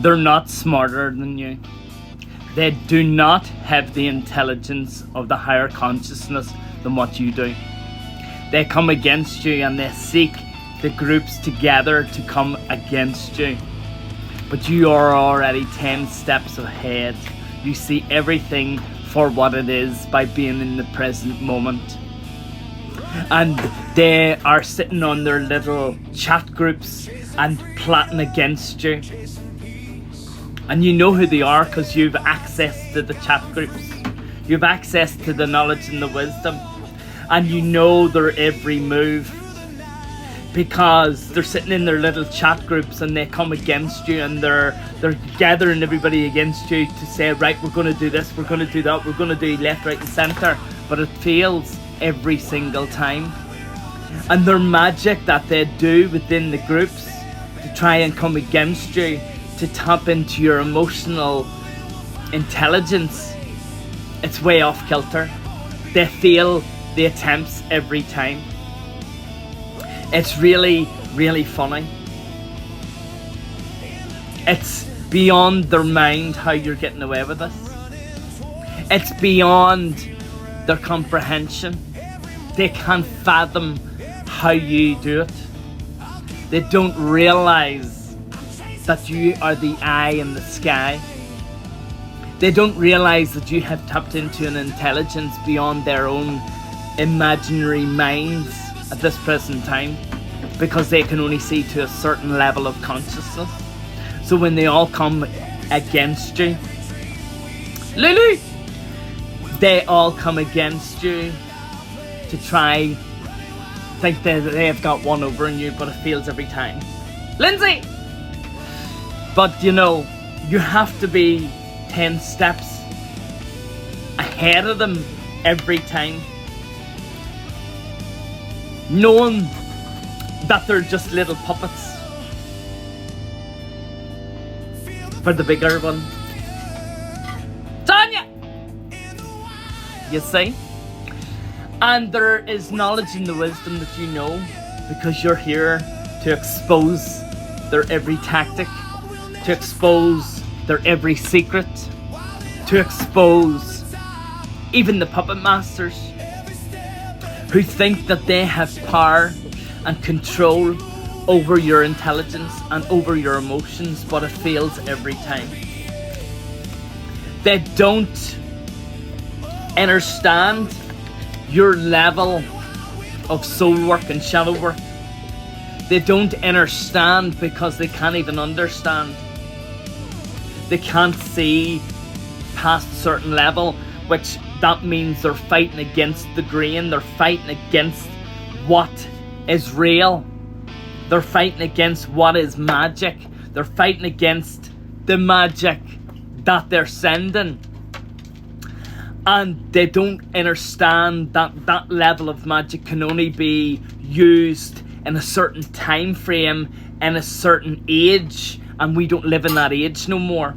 They're not smarter than you. They do not have the intelligence of the higher consciousness than what you do. They come against you and they seek the groups together to come against you. But you are already 10 steps ahead. You see everything for what it is by being in the present moment. And they are sitting on their little chat groups and plotting against you. And you know who they are because you've access to the chat groups. You've access to the knowledge and the wisdom. And you know their every move. Because they're sitting in their little chat groups and they come against you and they're gathering everybody against you to say, right, we're going to do this, we're going to do that, we're going to do left, right and centre. But it fails every single time. And their magic that they do within the groups to try and come against you, to tap into your emotional intelligence, it's way off kilter. They fail the attempts every time. It's really, really funny. It's beyond their mind how you're getting away with this. It's beyond their comprehension. They can't fathom how you do it. They don't realise that you are the eye in the sky. They don't realise that you have tapped into an intelligence beyond their own imaginary minds at this present time, because they can only see to a certain level of consciousness. So when they all come against you, Lulu, they all come against you to try think that they have got one over on you, but it fails every time. Lindsay! But you know, you have to be 10 steps ahead of them every time, knowing that they're just little puppets for the bigger one. Tanya! You see? And there is knowledge in the wisdom that you know, because you're here to expose their every tactic, to expose their every secret, to expose even the puppet masters who think that they have power and control over your intelligence and over your emotions, but it fails every time. They don't understand your level of soul work and shadow work. They don't understand because they can't even understand. They can't see past a certain level, which that means they're fighting against the grain. They're fighting against what is real. They're fighting against what is magic. They're fighting against the magic that they're sending. And they don't understand that that level of magic can only be used in a certain time frame, in a certain age. And we don't live in that age no more.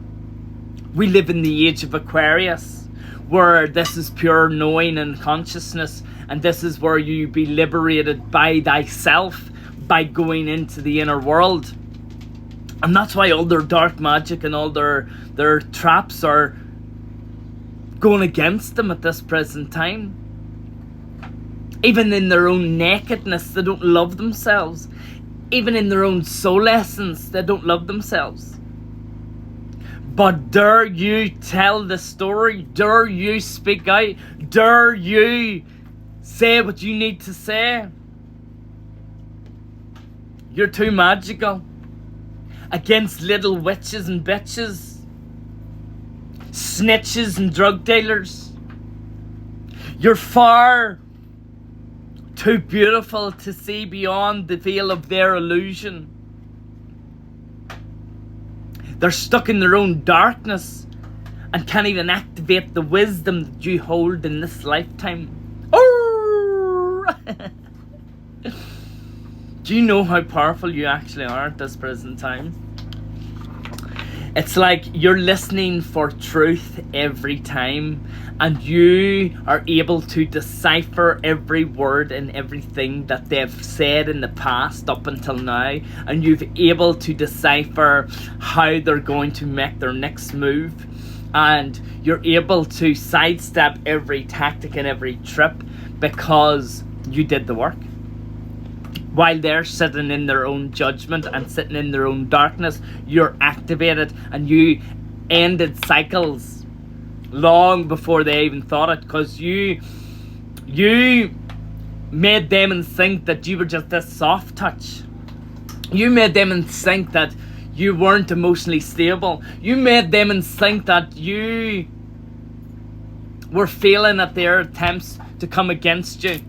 We live in the age of Aquarius, where this is pure knowing and consciousness, and this is where you be liberated by thyself, by going into the inner world. And that's why all their dark magic and all their traps are going against them at this present time. Even in their own nakedness, they don't love themselves. Even in their own soul essence, they don't love themselves. But dare you tell the story, dare you speak out, dare you say what you need to say. You're too magical against little witches and bitches, snitches and drug dealers. You're far too beautiful to see beyond the veil of their illusion. They're stuck in their own darkness and can't even activate the wisdom that you hold in this lifetime. Do you know how powerful you actually are at this present time? It's like you're listening for truth every time, and you are able to decipher every word and everything that they've said in the past up until now, and you've able to decipher how they're going to make their next move, and you're able to sidestep every tactic and every trip because you did the work. While they're sitting in their own judgment and sitting in their own darkness, you're activated, and you ended cycles long before they even thought it, because you made them think that you were just this soft touch. You made them think that you weren't emotionally stable. You made them think that you were failing at their attempts to come against you.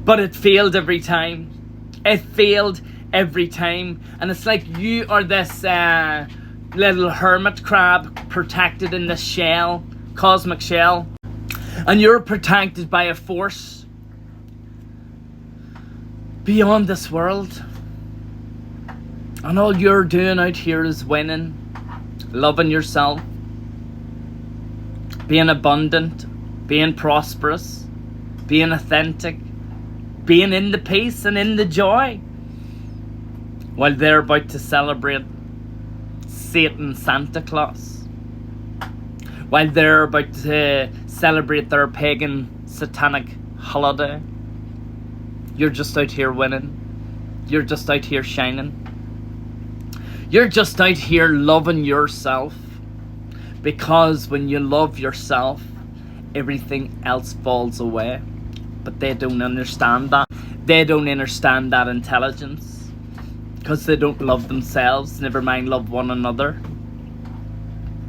But it failed every time. It failed every time. And it's like you are this little hermit crab protected in this shell, cosmic shell. And you're protected by a force beyond this world. And all you're doing out here is winning, loving yourself, being abundant, being prosperous, being authentic, being in the peace and in the joy, while they're about to celebrate Satan Santa Claus, while they're about to celebrate their pagan satanic holiday. You're just out here winning. You're just out here shining. You're just out here loving yourself, because when you love yourself, everything else falls away. But they don't understand that. They don't understand that intelligence, because they don't love themselves, never mind love one another.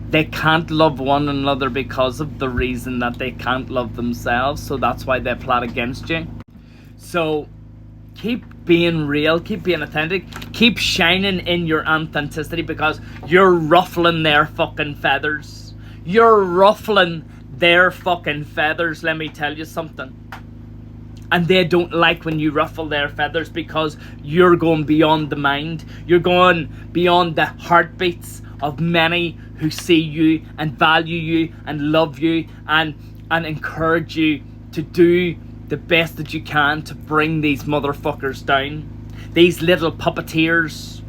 They can't love one another because of the reason that they can't love themselves, so that's why they plot against you. So keep being real, keep being authentic, keep shining in your authenticity, because you're ruffling their fucking feathers. You're ruffling their fucking feathers, let me tell you something. And they don't like when you ruffle their feathers, because you're going beyond the mind. You're going beyond the heartbeats of many who see you and value you and love you and encourage you to do the best that you can to bring these motherfuckers down. These little puppeteers.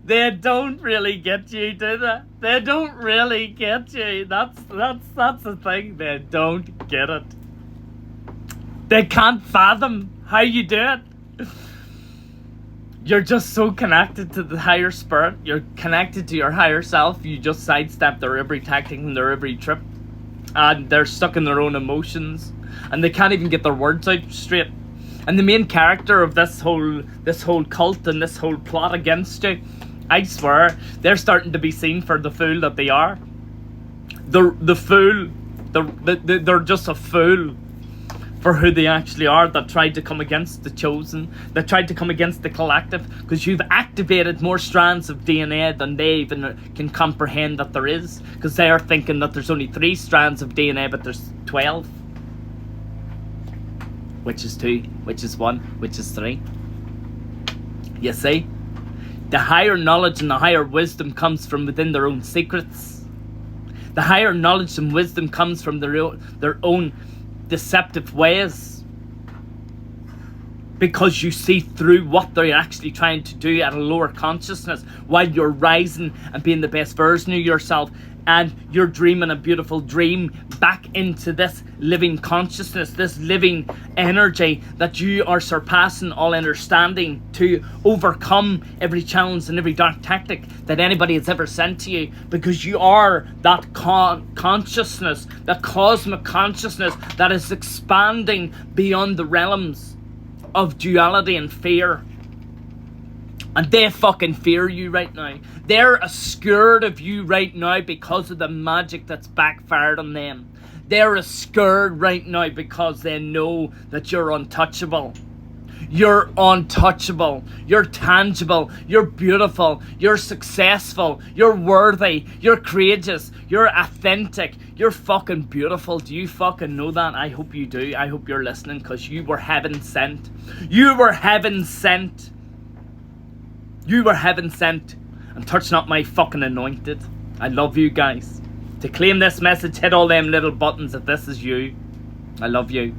They don't really get you, do they? They don't really get you. That's the thing. They don't get it. They can't fathom how you do it. You're just so connected to the higher spirit. You're connected to your higher self. You just sidestep their every tactic and their every trip. And they're stuck in their own emotions. And they can't even get their words out straight. And the main character of this whole cult and this whole plot against you, I swear, they're starting to be seen for the fool that they are. The fool. They're just a fool for who they actually are, that tried to come against the chosen, that tried to come against the collective, because you've activated more strands of DNA than they even can comprehend that there is, because they are thinking that there's only 3 strands of DNA, but there's 12. Which is 2, which is 1, which is 3. You see? The higher knowledge and the higher wisdom comes from within their own secrets. The higher knowledge and wisdom comes from their own deceptive ways, because you see through what they're actually trying to do at a lower consciousness, while you're rising and being the best version of yourself, and you're dreaming a beautiful dream back into this living consciousness, this living energy, that you are surpassing all understanding to overcome every challenge and every dark tactic that anybody has ever sent to you, because you are that consciousness, that cosmic consciousness that is expanding beyond the realms of duality and fear. And they fucking fear you right now. They're scared of you right now because of the magic that's backfired on them. They're scared right now because they know that you're untouchable. You're untouchable. You're tangible. You're beautiful. You're successful. You're worthy. You're courageous. You're authentic. You're fucking beautiful. Do you fucking know that? I hope you do. I hope you're listening, because you were heaven sent. You were heaven sent. You were heaven sent. And touch not my fucking anointed. I love you guys. To claim this message, hit all them little buttons if this is you. I love you.